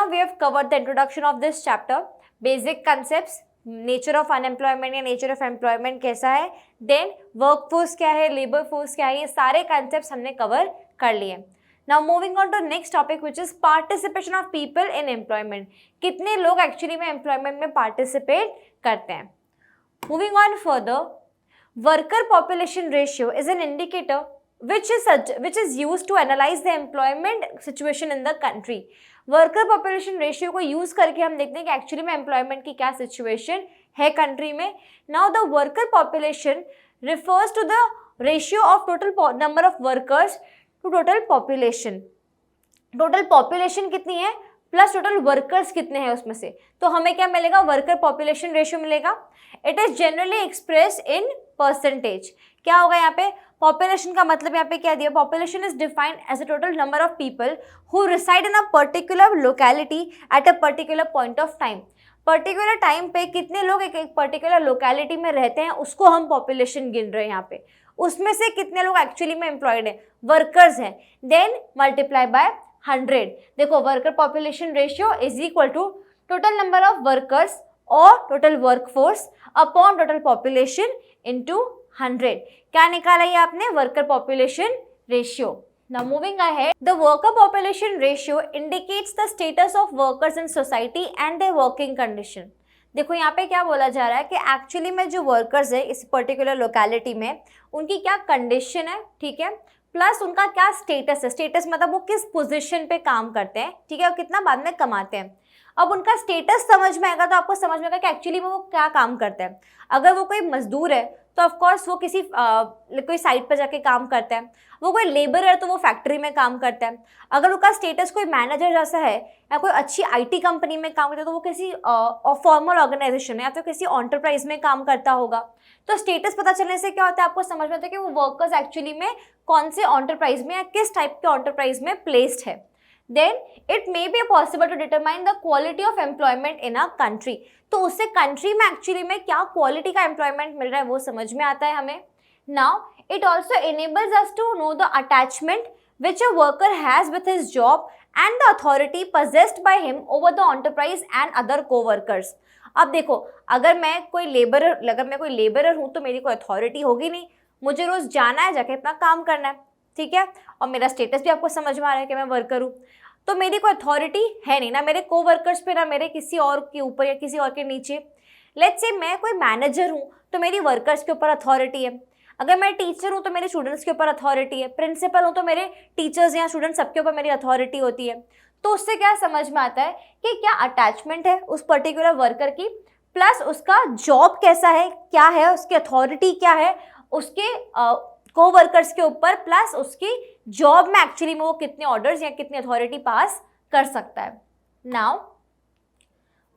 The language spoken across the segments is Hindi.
we have covered the introduction of this chapter, basic concepts, nature of unemployment या नेचर ऑफ एम्प्लॉयमेंट कैसा है, देन वर्कफोर्स क्या है, लेबर फोर्स क्या है, ये सारे कंसेप्ट हमने कवर कर लिए। Now moving on to next topic which is participation of people in employment, कितने लोग एक्चुअली में एम्प्लॉयमेंट में पार्टिसिपेट करते हैं। Moving on further, worker population ratio is an indicator which is used to analyze the employment situation in the country। Worker population ratio को यूज करके हम देखते हैं कि एक्चुअली में एम्प्लॉयमेंट की क्या सिचुएशन है कंट्री में। Now the worker population refers to the ratio of total number of workers to total population. Total population कितनी है प्लस टोटल वर्कर्स कितने हैं उसमें से, तो हमें क्या मिलेगा, वर्कर पॉपुलेशन रेशियो मिलेगा। It is generally express in percentage. क्या होगा यहाँ पे, पॉपुलेशन का मतलब यहाँ पे क्या दिया, population is defined as a total number of people who reside in a particular locality at a particular point of time. Particular time पे कितने लोग एक पर्टिकुलर लोकेलिटी में रहते हैं उसको हम पॉपुलेशन गिन रहे हैं यहाँ पे, उसमें से कितने लोग एक्चुअली में एम्प्लॉयड हैं, वर्कर्स हैं, देन मल्टीप्लाई बाय 100। देखो worker population ratio is equal to total number of workers और total workforce upon total population into 100। क्या निकाला ये आपने, worker population ratio. Now moving ahead, the worker population ratio indicates the status of workers in society and their working condition। देखो यहाँ पे क्या बोला जा रहा है कि एक्चुअली में जो वर्कर्स है इस पर्टिकुलर लोकेलिटी में उनकी क्या कंडीशन है, ठीक है, प्लस उनका क्या स्टेटस है। स्टेटस मतलब वो किस पोजीशन पे काम करते हैं, ठीक है, और कितना बाद में कमाते हैं। अब उनका स्टेटस समझ में आएगा तो आपको समझ में आएगा कि एक्चुअली में वो क्या काम करते हैं। अगर वो कोई मजदूर है तो ऑफकोर्स वो किसी कोई साइट पर जाके काम करता है, वो कोई लेबर है तो वो फैक्ट्री में काम करता है। अगर उनका स्टेटस कोई मैनेजर जैसा है या कोई अच्छी आईटी कंपनी में काम करता है तो वो किसी फॉर्मल ऑर्गेनाइजेशन में या तो किसी एंटरप्राइज में काम करता होगा। तो स्टेटस पता चलने से क्या होता है, आपको समझ में आता है कि वो वर्कर्स एक्चुअली में कौन से एंटरप्राइज में या किस टाइप के एंटरप्राइज में प्लेस्ड है। Then it may be possible to determine the quality of employment in a country। तो उससे कंट्री में एक्चुअली में क्या क्वालिटी का एम्प्लॉयमेंट मिल रहा है वो समझ में आता है हमें। Now it also enables us to know the attachment which a worker has with his job and the authority possessed by him over the enterprise and other co-workers। अब देखो अगर मैं कोई लेबरर हूँ तो मेरी कोई अथॉरिटी होगी नहीं, मुझे रोज जाना है, जाके अपना काम करना है, ठीक है, और मेरा स्टेटस भी आपको समझ में आ रहा है कि मैं वर्कर हूँ, तो मेरी कोई अथॉरिटी है नहीं, ना मेरे को वर्कर्स पे ना मेरे किसी और के ऊपर या किसी और के नीचे। लेट्स से मैं कोई मैनेजर हूँ तो मेरी वर्कर्स के ऊपर अथॉरिटी है, अगर मैं टीचर हूँ तो मेरे स्टूडेंट्स के ऊपर अथॉरिटी है, प्रिंसिपल हूँ तो मेरे टीचर्स या स्टूडेंट्स सबके ऊपर मेरी अथॉरिटी होती है। तो उससे क्या समझ में आता है कि क्या अटैचमेंट है उस पर्टिकुलर वर्कर की, प्लस उसका जॉब कैसा है, क्या है उसकी अथॉरिटी, क्या है उसके को वर्कर्स के ऊपर, प्लस उसकी जॉब में एक्चुअली में वो कितने ऑर्डर्स या कितनी अथॉरिटी पास कर सकता है। नाउ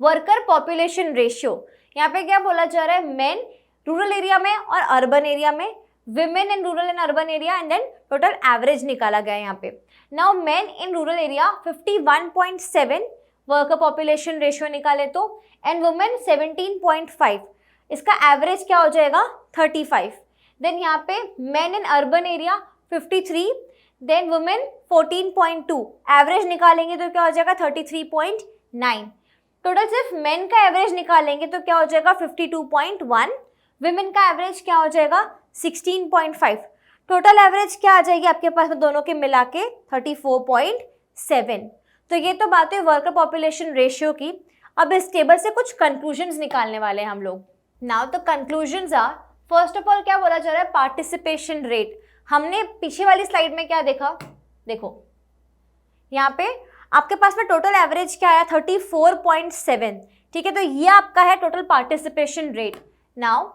वर्कर पॉपुलेशन रेशियो, यहाँ पे क्या बोला जा रहा है, मेन रूरल एरिया में और अर्बन एरिया में, women in rural and urban area, and then total average निकाला गया है यहाँ पे। Now men in rural area 51.7 worker population ratio निकाले तो, एंड वुमेन 17.5, इसका एवरेज क्या हो जाएगा 35। देन यहाँ पे men in urban area 53, then women 14.2, average निकालेंगे तो क्या हो जाएगा 33.9। टोटल सिर्फ मेन का एवरेज निकालेंगे तो क्या हो जाएगा 52.1, विमेन का एवरेज क्या हो जाएगा 16.5। टोटल एवरेज क्या आ जाएगी आपके पास में दोनों के मिला के 34.7। तो ये तो बात है वर्कर पॉपुलेशन रेशियो की। अब इस टेबल से कुछ कंक्लूजन्स निकालने वाले हैं हम लोग। Now the conclusions are, first of all क्या बोला जा रहा है, पार्टिसिपेशन रेट। हमने पीछे वाली स्लाइड में क्या देखा, देखो यहाँ पे आपके पास में टोटल एवरेज क्या आया 34.7, ठीक है, तो ये आपका है total participation rate. Now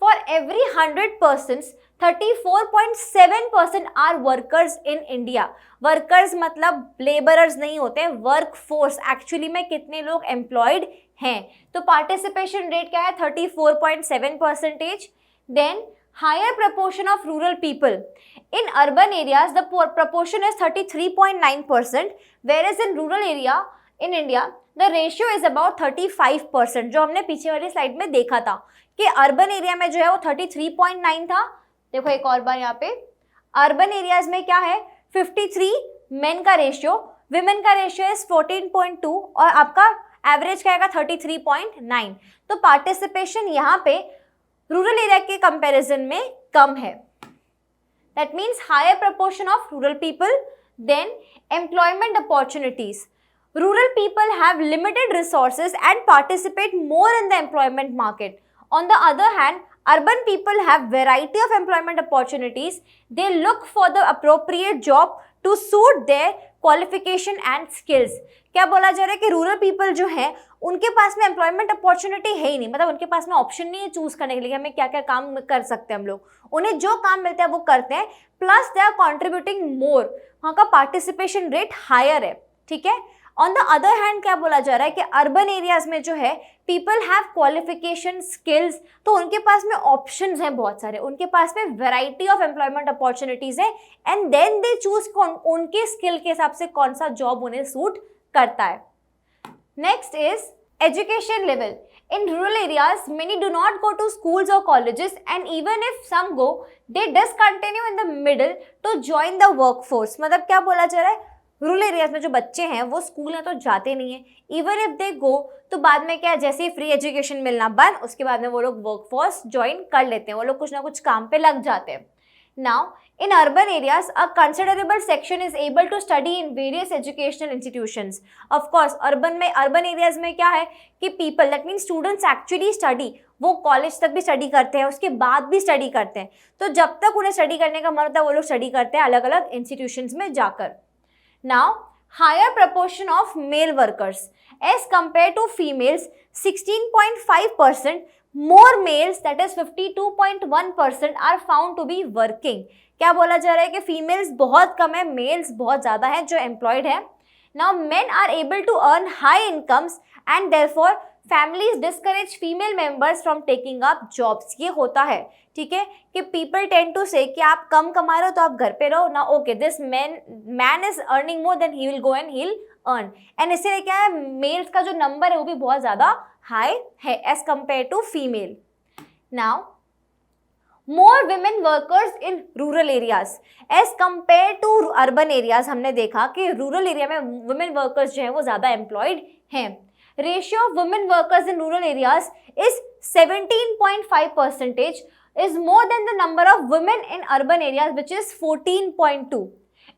for every 100 persons 34.7% are workers in India. Workers मतलब लेबरर्स नहीं होते हैं, वर्क फोर्स एक्चुअली में कितने लोग एम्प्लॉयड हैं। तो पार्टिसिपेशन रेट क्या है 34.7%। Then higher proportion of rural people. In urban areas, the proportion is 33.9%, whereas in rural area in India, the ratio is about 35%, जो हमने पीछे वाली स्लाइड में देखा था कि अर्बन एरिया में जो है वो 33.9 था। देखो एक और बार यहाँ पे अर्बन एरियाज में क्या है 53 मेन का रेशियो, विमेन का रेशियो इज 14.2 और आपका एवरेज क्या आएगा 33.9। तो पार्टिसिपेशन यहाँ पे रूरल एरिया के कंपैरिजन में कम है। That means higher proportion of rural people. Then employment opportunities, rural people have limited resources and participate more in the employment market. On the other hand, urban people have variety of employment opportunities. They look for the appropriate job to suit their qualification and skills. क्या बोला जा रहा है कि रूरल पीपल जो है उनके पास में एम्प्लॉयमेंट अपॉर्चुनिटी है ही नहीं, मतलब उनके पास में ऑप्शन नहीं है चूज करने के लिए हमें क्या क्या काम कर सकते हैं हम लोग, उन्हें जो काम मिलता है वो करते हैं, प्लस दे आर कॉन्ट्रीब्यूटिंग मोर, वहाँ का पार्टिसिपेशन रेट हायर है, ठीक है। ऑन द अदर हैंड क्या बोला जा रहा है कि अर्बन एरियाज में जो है पीपल हैव क्वालिफिकेशन स्किल्स, तो उनके पास में ऑप्शंस हैं बहुत सारे, उनके पास में वैरायटी ऑफ एम्प्लॉयमेंट अपॉर्चुनिटीज है एंड देन दे चूज उनके स्किल के हिसाब से कौन सा जॉब उन्हें सूट करता है। Next is education level. In rural areas, many do not go to schools or colleges, and even if some go, they discontinue in the middle to join the workforce. मतलब क्या बोला जा रहा है, रूरल एरियाज में जो बच्चे हैं वो स्कूल में तो जाते नहीं है, इवन इफ दे गो तो बाद में क्या, जैसे ही फ्री एजुकेशन मिलना बंद, उसके बाद में वो लोग वर्कफोर्स ज्वाइन कर लेते हैं, वो लोग कुछ ना कुछ काम पे लग जाते हैं। Now in urban areas a considerable section is able to study in various educational institutions. Of course urban areas में क्या है कि people, that mean students actually study, वो कॉलेज तक भी स्टडी करते हैं, उसके बाद भी स्टडी करते हैं, तो जब तक उन्हें स्टडी करने का मन होता है वो लोग स्टडी करते हैं अलग अलग इंस्टीट्यूशंस में जाकर। Now, higher proportion of male workers as compared to females, 16.5%, more males, that is 52.1% are found to be working. क्या बोला जा रहा है कि फीमेल्स बहुत कम है, मेल्स बहुत ज़्यादा हैं जो एम्प्लॉयड है। Now, men are able to earn high incomes and therefore families discourage female members from taking up jobs. ये होता है, ठीक है, कि people tend to say कि आप कम कमा रहे हो तो आप घर पे रहो ना, okay this man is earning more then he will go and he'll earn, and इसलिए क्या है, मेल्स का जो नंबर है वो भी बहुत ज़्यादा हाई है as compared to female. Now more women workers in rural areas as compared to urban areas। हमने देखा कि रूरल एरिया में women workers जो है वो ज़्यादा एम्प्लॉयड हैं। Ratio of women workers in rural areas is 17.5%, is more than the number of women in urban areas, which is 14.2.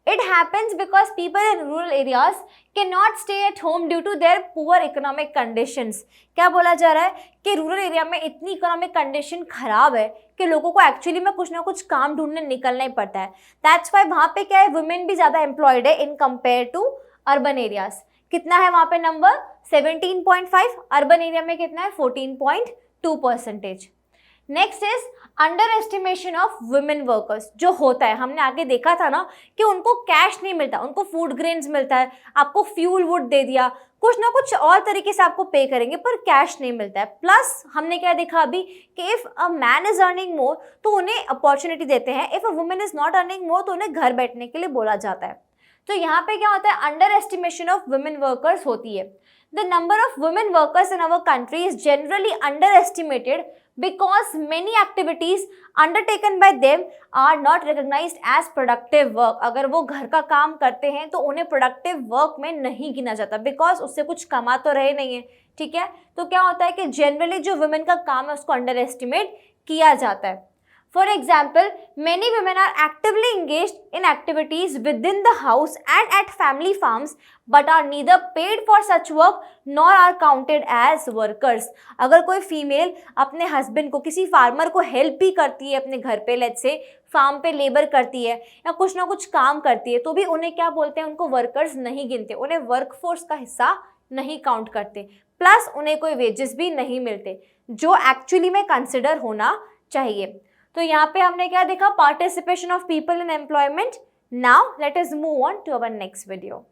It happens because people in rural areas cannot stay at home due to their poor economic conditions. क्या बोला जा रहा है कि रूरल एरिया में इतनी इकोनॉमिक कंडीशन खराब है कि लोगों को एक्चुअली में कुछ ना कुछ काम ढूंढने निकलना ही पड़ता है। दैट्स वाई वहाँ पे क्या है, वुमेन भी ज़्यादा एम्प्लॉयड है in compare to urban areas. कितना है वहाँ पे नंबर 17.5, अर्बन एरिया में कितना है 14.2%। Next is under estimation of women workers. जो होता है, हमने आगे देखा था ना कि उनको कैश नहीं मिलता, उनको फूड ग्रेन्स मिलता है, आपको फ्यूल वुड दे दिया, कुछ ना कुछ और तरीके से आपको पे करेंगे पर कैश नहीं मिलता है। प्लस हमने क्या देखा अभी कि if a man is earning more तो उन्हें अपॉर्चुनिटी देते हैं, if a women is not earning more तो उन्हें घर बैठने के लिए बोला जाता है। तो यहाँ पे क्या होता है, under estimation of women workers होती है। The number of women workers in our country is generally underestimated because many activities undertaken by them are not recognized as productive work. अगर वो घर का काम करते हैं तो उन्हें productive work में नहीं गिना जाता, because उससे कुछ कमा तो रहे नहीं है, ठीक है। तो क्या होता है कि generally जो women का काम है उसको underestimate किया जाता है। For example, many women are actively engaged in activities within the house and at family farms, but are neither paid for such work nor are counted as workers. अगर कोई फीमेल अपने हस्बैंड को, किसी फार्मर को हेल्प भी करती है अपने घर पे, लेट्स से फार्म पे लेबर करती है या कुछ ना कुछ काम करती है, तो भी उन्हें क्या बोलते हैं, उनको वर्कर्स नहीं गिनते, उन्हें वर्कफोर्स का हिस्सा नहीं काउंट करते, प्लस उन्हें कोई वेजेस भी नहीं मिलते जो एक्चुअली में कंसिडर होना चाहिए। तो यहाँ पे हमने क्या देखा, participation of people in employment. Now let us move on to our next video.